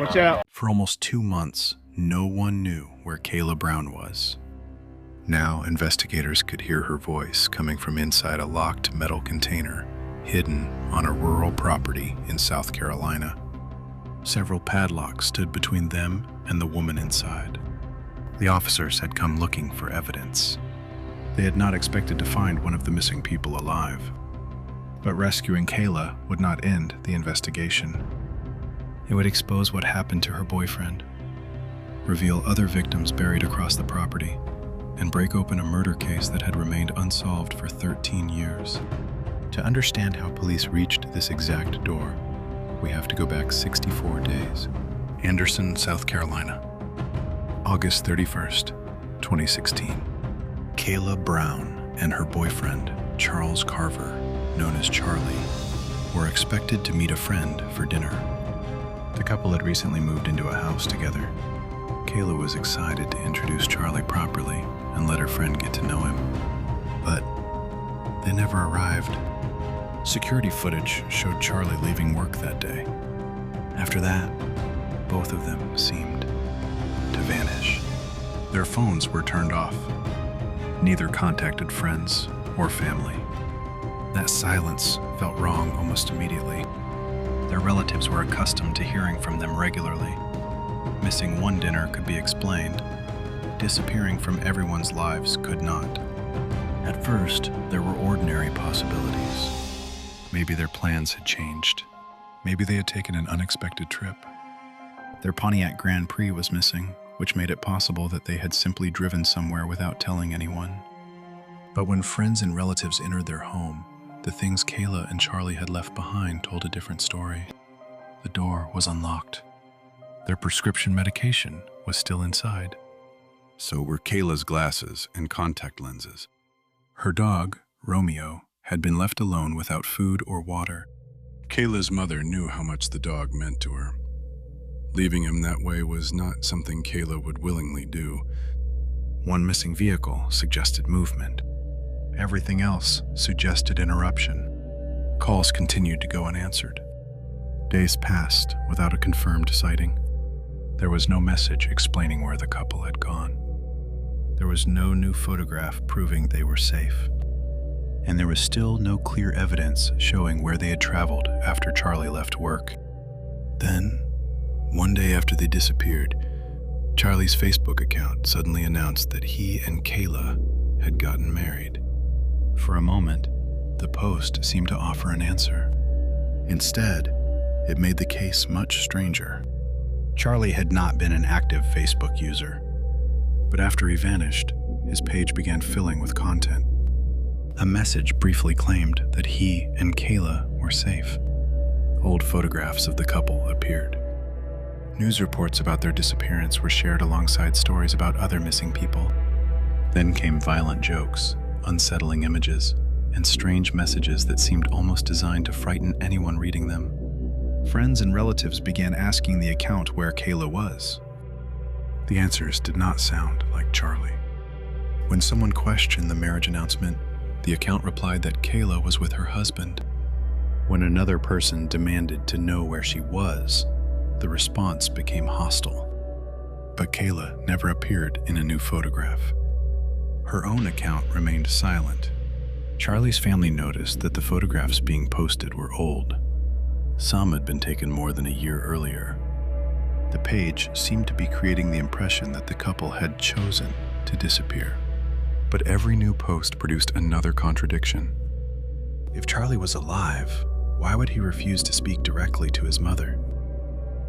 Watch out. For almost 2 months, no one knew where Kayla Brown was. Now, investigators could hear her voice coming from inside a locked metal container hidden on a rural property in South Carolina. Several padlocks stood between them and the woman inside. The officers had come looking for evidence. They had not expected to find one of the missing people alive. But rescuing Kayla would not end the investigation. It would expose what happened to her boyfriend, reveal other victims buried across the property, and break open a murder case that had remained unsolved for 13 years. To understand how police reached this exact door, we have to go back 64 days. Anderson, South Carolina, August 31st, 2016. Kayla Brown and her boyfriend, Charles Carver, known as Charlie, were expected to meet a friend for dinner. The couple had recently moved into a house together. Kayla was excited to introduce Charlie properly and let her friend get to know him. But they never arrived. Security footage showed Charlie leaving work that day. After that, both of them seemed to vanish. Their phones were turned off. Neither contacted friends or family. That silence felt wrong almost immediately. Their relatives were accustomed to hearing from them regularly. Missing one dinner could be explained. Disappearing from everyone's lives could not. At first, there were ordinary possibilities. Maybe their plans had changed. Maybe they had taken an unexpected trip. Their Pontiac Grand Prix was missing, which made it possible that they had simply driven somewhere without telling anyone. But when friends and relatives entered their home, the things Kayla and Charlie had left behind told a different story. The door was unlocked. Their prescription medication was still inside. So were Kayla's glasses and contact lenses. Her dog, Romeo, had been left alone without food or water. Kayla's mother knew how much the dog meant to her. Leaving him that way was not something Kayla would willingly do. One missing vehicle suggested movement. Everything else suggested interruption. Calls continued to go unanswered. Days passed without a confirmed sighting. There was no message explaining where the couple had gone. There was no new photograph proving they were safe. And there was still no clear evidence showing where they had traveled after Charlie left work. Then, one day after they disappeared, Charlie's Facebook account suddenly announced that he and Kayla had gotten married. For a moment, the post seemed to offer an answer. Instead, it made the case much stranger. Charlie had not been an active Facebook user, but after he vanished, his page began filling with content. A message briefly claimed that he and Kayla were safe. Old photographs of the couple appeared. News reports about their disappearance were shared alongside stories about other missing people. Then came violent jokes, unsettling images, and strange messages that seemed almost designed to frighten anyone reading them. Friends and relatives began asking the account where Kayla was. The answers did not sound like Charlie. When someone questioned the marriage announcement, the account replied that Kayla was with her husband. When another person demanded to know where she was, the response became hostile. But Kayla never appeared in a new photograph. Her own account remained silent. Charlie's family noticed that the photographs being posted were old. Some had been taken more than a year earlier. The page seemed to be creating the impression that the couple had chosen to disappear. But every new post produced another contradiction. If Charlie was alive, why would he refuse to speak directly to his mother?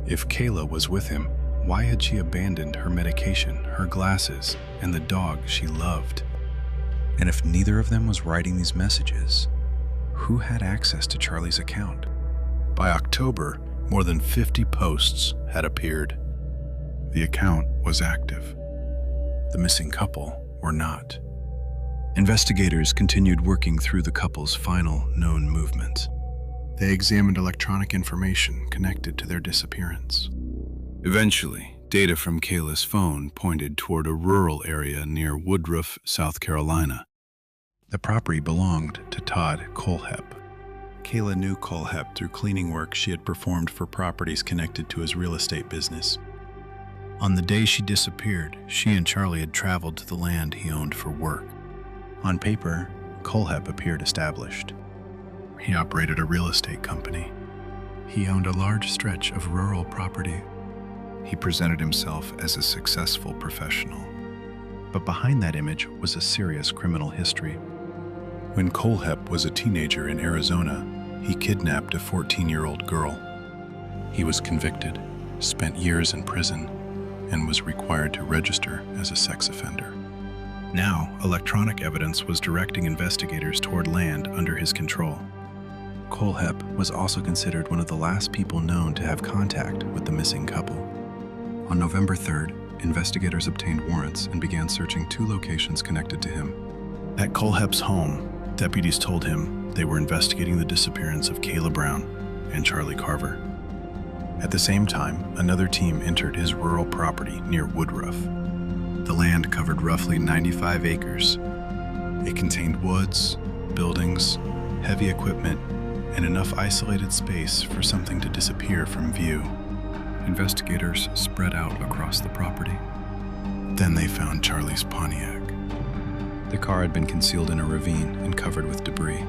If Kayla was with him, why had she abandoned her medication, her glasses, and the dog she loved? And if neither of them was writing these messages, who had access to Charlie's account? By October, more than 50 posts had appeared. The account was active. The missing couple were not. Investigators continued working through the couple's final known movements. They examined electronic information connected to their disappearance. Eventually, data from Kayla's phone pointed toward a rural area near Woodruff, South Carolina. The property belonged to Todd Kohlhepp. Kayla knew Kohlhepp through cleaning work she had performed for properties connected to his real estate business. On the day she disappeared, she and Charlie had traveled to the land he owned for work. On paper, Kohlhepp appeared established. He operated a real estate company. He owned a large stretch of rural property. He presented himself as a successful professional. But behind that image was a serious criminal history. When Kohlhepp was a teenager in Arizona, he kidnapped a 14-year-old girl. He was convicted, spent years in prison, and was required to register as a sex offender. Now, electronic evidence was directing investigators toward land under his control. Kohlhepp was also considered one of the last people known to have contact with the missing couple. On November 3rd, investigators obtained warrants and began searching 2 locations connected to him. At Kohlhepp's home, deputies told him they were investigating the disappearance of Kayla Brown and Charlie Carver. At the same time, another team entered his rural property near Woodruff. The land covered roughly 95 acres. It contained woods, buildings, heavy equipment, and enough isolated space for something to disappear from view. Investigators spread out across the property. Then they found Charlie's Pontiac. The car had been concealed in a ravine and covered with debris.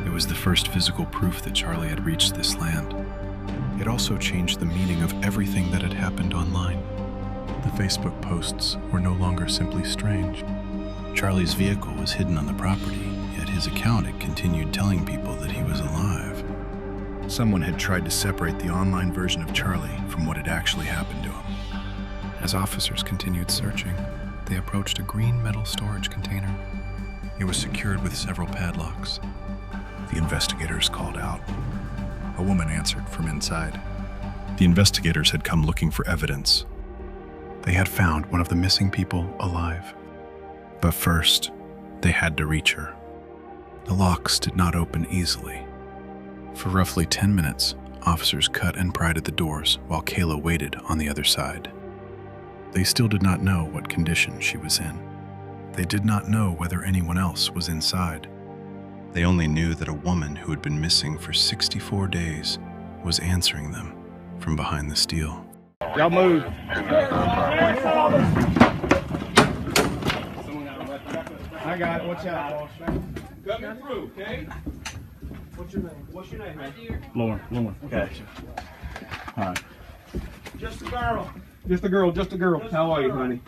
It was the first physical proof that Charlie had reached this land. It also changed the meaning of everything that had happened online. The Facebook posts were no longer simply strange. Charlie's vehicle was hidden on the property, yet his account had continued telling people that he was alive. Someone had tried to separate the online version of Charlie from what had actually happened to him. As officers continued searching, they approached a green metal storage container. It was secured with several padlocks. The investigators called out. A woman answered from inside. The investigators had come looking for evidence. They had found one of the missing people alive. But first, they had to reach her. The locks did not open easily. For roughly 10 minutes, officers cut and pried at the doors while Kayla waited on the other side. They still did not know what condition she was in. They did not know whether anyone else was inside. They only knew that a woman who had been missing for 64 days was answering them from behind the steel. Y'all move. I got it. Watch out, boss. Coming through, okay? What's your name? What's your name, man? Lauren. Okay. All right. Just a girl. Just a girl. How are you, honey?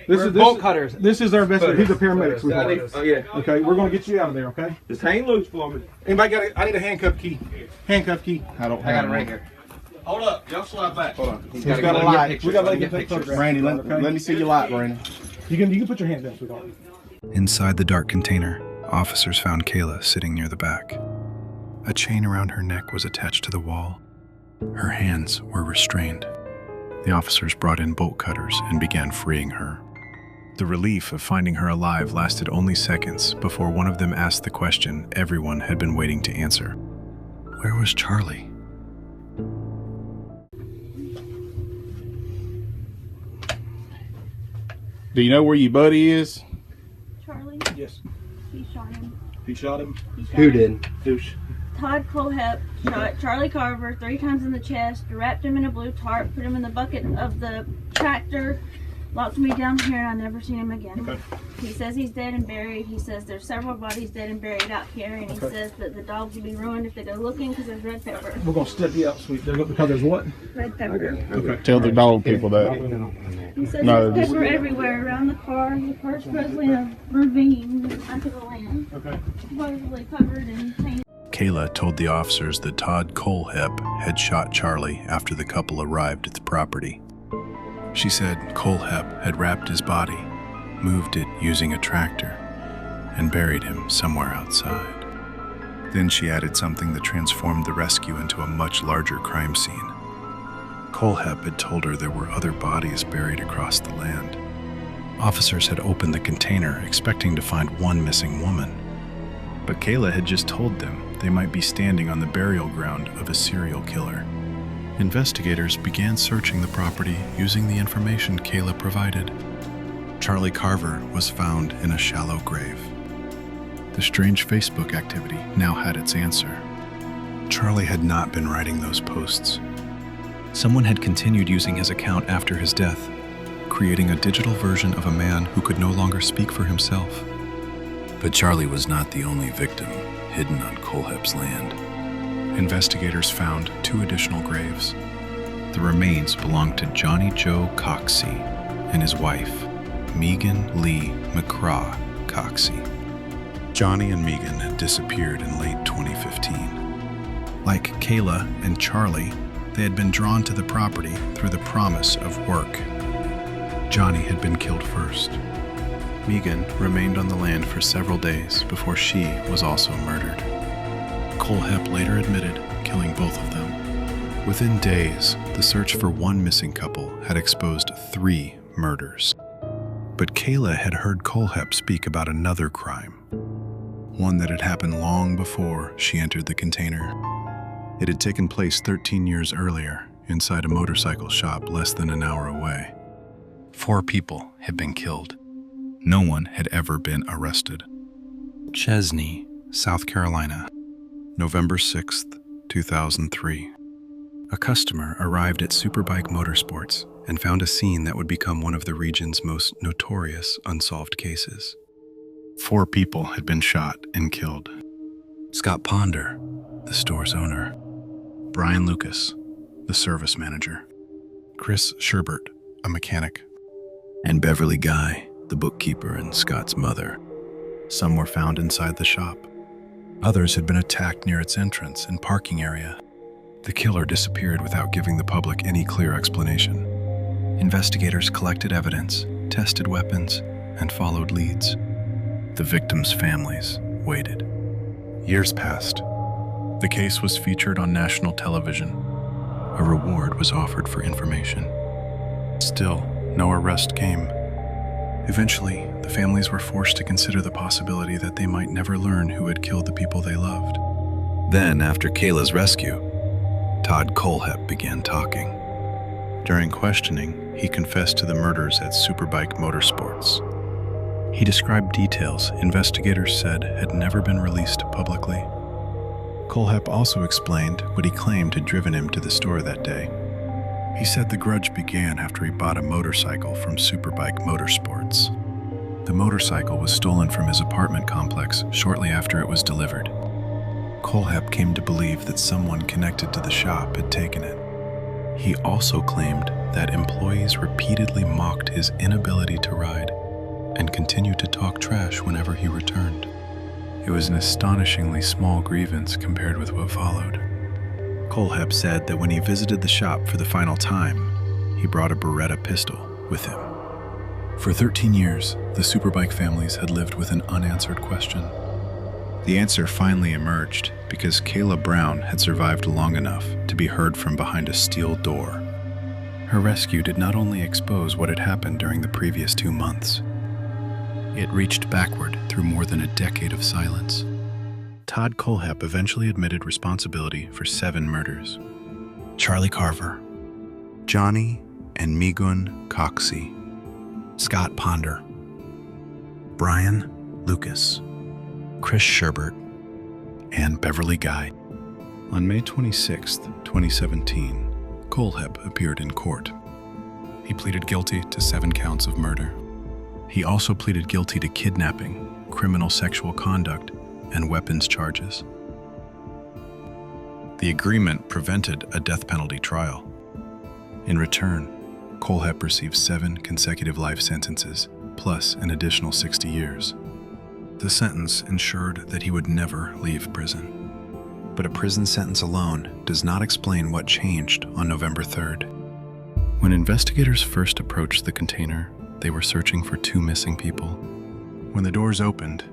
This We're is bolt cutters. This is our investigator. He's a paramedic. Oh, yeah. Okay, we're gonna get you out of there. Okay. Just hang loose for me. Anybody got? I need a handcuff key. Handcuff key. I don't. I got it right here. Hold up. Y'all slide back. Hold on. He's got a light. We gotta let you take photographs. Brandy, let me see your light, Brandy. You can put your hands down, sweetheart. Inside the dark container, officers found Kayla sitting near the back. A chain around her neck was attached to the wall. Her hands were restrained. The officers brought in bolt cutters and began freeing her. The relief of finding her alive lasted only seconds before one of them asked the question everyone had been waiting to answer. Where was Charlie? Do you know where your buddy is? Charlie, Yes. he shot him. He shot him. Who did? Douche. Todd Kohlhepp shot Charlie Carver 3 times in the chest, wrapped him in a blue tarp, put him in the bucket of the tractor, locked me down here, and I never seen him again. Okay. He says he's dead and buried. He says there's several bodies dead and buried out here, and he Okay. says that the dogs will be ruined if they go looking because there's red pepper. We're gonna step you out, sweet. Because there's what? Red pepper. Okay. Tell the dog people that. He says No, there's pepper everywhere around the car. The car's supposedly in a ravine under the land, Okay. supposedly covered in paint. Kayla told the officers that Todd Kohlhepp had shot Charlie after the couple arrived at the property. She said Kohlhepp had wrapped his body, moved it using a tractor, and buried him somewhere outside. Then she added something that transformed the rescue into a much larger crime scene. Kohlhepp had told her there were other bodies buried across the land. Officers had opened the container expecting to find one missing woman. But Kayla had just told them they might be standing on the burial ground of a serial killer. Investigators began searching the property using the information Kayla provided. Charlie Carver was found in a shallow grave. The strange Facebook activity now had its answer. Charlie had not been writing those posts. Someone had continued using his account after his death, creating a digital version of a man who could no longer speak for himself. But Charlie was not the only victim hidden on Kohlhepp's land. Investigators found 2 additional graves. The remains belonged to Johnny Joe Coxey and his wife, Megan Lee McCraw Coxey. Johnny and Megan had disappeared in late 2015. Like Kayla and Charlie, they had been drawn to the property through the promise of work. Johnny had been killed first. Megan remained on the land for several days before she was also murdered. Kohlhepp later admitted killing both of them. Within days, the search for one missing couple had exposed 3 murders. But Kayla had heard Kohlhepp speak about another crime, one that had happened long before she entered the container. It had taken place 13 years earlier inside a motorcycle shop less than an hour away. 4 people had been killed. No one had ever been arrested. Chesney, South Carolina. November 6th, 2003. A customer arrived at Superbike Motorsports and found a scene that would become one of the region's most notorious unsolved cases. 4 people had been shot and killed. Scott Ponder, the store's owner. Brian Lucas, the service manager. Chris Sherbert, a mechanic. And Beverly Guy, the bookkeeper and Scott's mother. Some were found inside the shop. Others had been attacked near its entrance and parking area. The killer disappeared without giving the public any clear explanation. Investigators collected evidence, tested weapons, and followed leads. The victims' families waited. Years passed. The case was featured on national television. A reward was offered for information. Still, no arrest came. Eventually, the families were forced to consider the possibility that they might never learn who had killed the people they loved. Then, after Kayla's rescue, Todd Kohlhepp began talking. During questioning, he confessed to the murders at Superbike Motorsports. He described details investigators said had never been released publicly. Kohlhepp also explained what he claimed had driven him to the store that day. He said the grudge began after he bought a motorcycle from Superbike Motorsports. The motorcycle was stolen from his apartment complex shortly after it was delivered. Kohlhepp came to believe that someone connected to the shop had taken it. He also claimed that employees repeatedly mocked his inability to ride and continued to talk trash whenever he returned. It was an astonishingly small grievance compared with what followed. Kohlhepp said that when he visited the shop for the final time, he brought a Beretta pistol with him. For 13 years, the Superbike families had lived with an unanswered question. The answer finally emerged because Kayla Brown had survived long enough to be heard from behind a steel door. Her rescue did not only expose what had happened during the previous 2 months, it reached backward through more than a decade of silence. Todd Kohlhepp eventually admitted responsibility for 7 murders. Charlie Carver, Johnny and Megan Coxey, Scott Ponder, Brian Lucas, Chris Sherbert, and Beverly Guy. On May 26, 2017, Kohlhepp appeared in court. He pleaded guilty to 7 counts of murder. He also pleaded guilty to kidnapping, criminal sexual conduct, and weapons charges. The agreement prevented a death penalty trial. In return, Kohlhepp received 7 consecutive life sentences, plus an additional 60 years. The sentence ensured that he would never leave prison. But a prison sentence alone does not explain what changed on November 3rd. When investigators first approached the container, they were searching for 2 missing people. When the doors opened,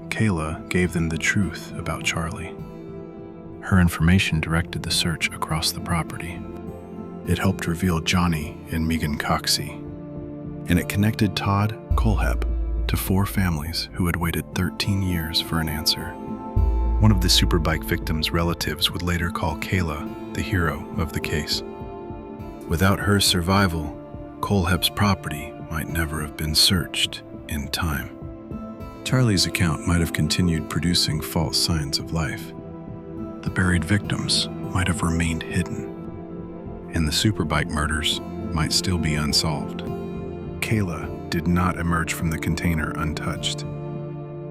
Kayla gave them the truth about Charlie. Her information directed the search across the property. It helped reveal Johnny and Megan Coxey, and it connected Todd Kohlhepp to 4 families who had waited 13 years for an answer. One of the Superbike victims' relatives would later call Kayla the hero of the case. Without her survival, Kohlhepp's property might never have been searched in time. Charlie's account might have continued producing false signs of life. the buried victims might have remained hidden, and the Superbike murders might still be unsolved. Kayla did not emerge from the container untouched.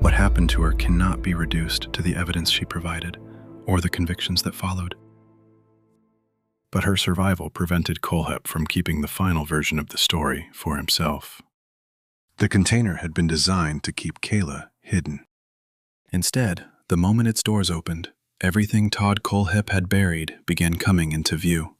What happened to her cannot be reduced to the evidence she provided or the convictions that followed. But her survival prevented Kohlhepp from keeping the final version of the story for himself. The container had been designed to keep Kayla hidden. Instead, the moment its doors opened, everything Todd Kohlhepp had buried began coming into view.